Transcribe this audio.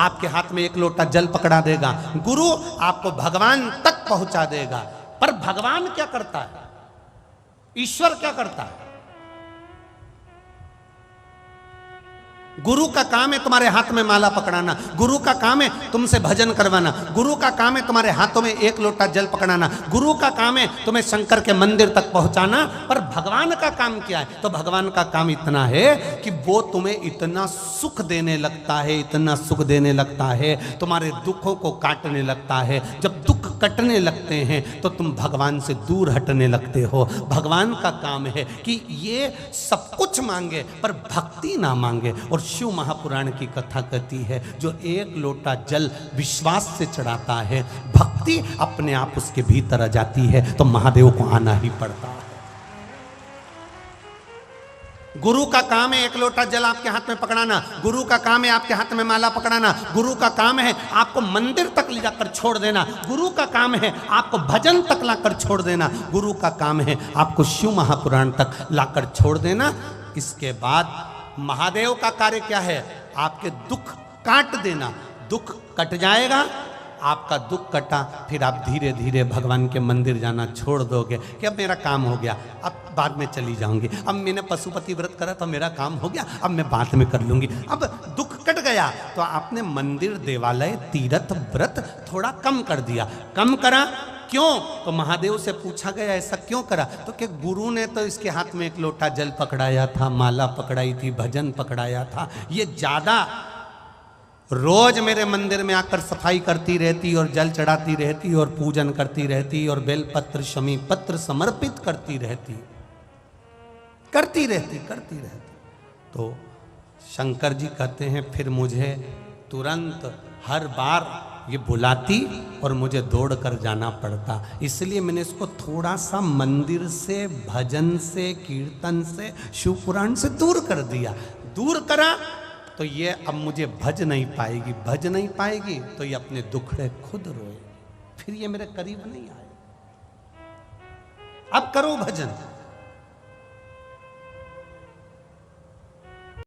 आपके हाथ में एक लोटा जल पकड़ा देगा, गुरु आपको भगवान तक पहुंचा देगा। पर भगवान क्या करता है, ईश्वर क्या करता है? गुरु का काम है तुम्हारे हाथ में माला पकड़ाना, गुरु का काम है तुमसे भजन करवाना, गुरु का काम है तुम्हारे हाथों में एक लोटा जल पकड़ाना, गुरु का काम है तुम्हें शंकर के मंदिर तक पहुंचाना। पर भगवान का काम क्या है? तो भगवान का काम इतना है कि वो तुम्हें इतना सुख देने लगता है, इतना सुख देने लगता है, तुम्हारे दुखों को काटने लगता है। जब दुख कटने लगते हैं तो तुम भगवान से दूर हटने लगते हो। भगवान का काम है कि ये सब कुछ मांगे पर भक्ति ना मांगे। और शिव महापुराण की कथा कहती है, जो एक लोटा जल विश्वास से चढ़ाता है, भक्ति अपने आप उसके भीतर आ जाती है, तो महादेव को आना ही पड़ता है। गुरु का काम है एक लोटा जल आपके हाथ में पकड़ाना, गुरु का काम है आपके हाथ में माला पकड़ाना, गुरु का काम है आपको मंदिर तक ले जाकर छोड़ देना, गुरु का काम है आपको भजन तक लाकर छोड़ देना, गुरु का काम है आपको शिव महापुराण तक लाकर छोड़ देना। इसके बाद महादेव का कार्य क्या है? आपके दुख काट देना। दुख कट जाएगा, आपका दुख कटा, फिर आप धीरे धीरे भगवान के मंदिर जाना छोड़ दोगे कि अब मेरा काम हो गया, अब बाद में चली जाऊंगी, अब मैंने पशुपति व्रत करा तो मेरा काम हो गया, अब मैं बाद में कर लूंगी। अब दुख कट गया तो आपने मंदिर, देवालय, तीर्थ, व्रत थोड़ा कम कर दिया। कम करा क्यों? तो महादेव से पूछा गया ऐसा क्यों करा? तो कि गुरु ने तो इसके हाथ में एक लोटा जल पकड़ाया था, माला पकड़ाई थी, भजन पकड़ाया था, ये ज्यादा रोज मेरे मंदिर में आकर सफाई करती रहती और जल चढ़ाती रहती और पूजन करती रहती और बेलपत्र शमी पत्र समर्पित करती रहती। तो शंकर जी कहते हैं फिर मुझे तुरंत हर बार ये बुलाती और मुझे दौड़ कर जाना पड़ता, इसलिए मैंने इसको थोड़ा सा मंदिर से, भजन से, कीर्तन से, शिव पुराण से दूर कर दिया। दूर करा तो ये अब मुझे भज नहीं पाएगी, भज नहीं पाएगी तो ये अपने दुखड़े खुद रोए, फिर ये मेरे करीब नहीं आए। अब करो भजन।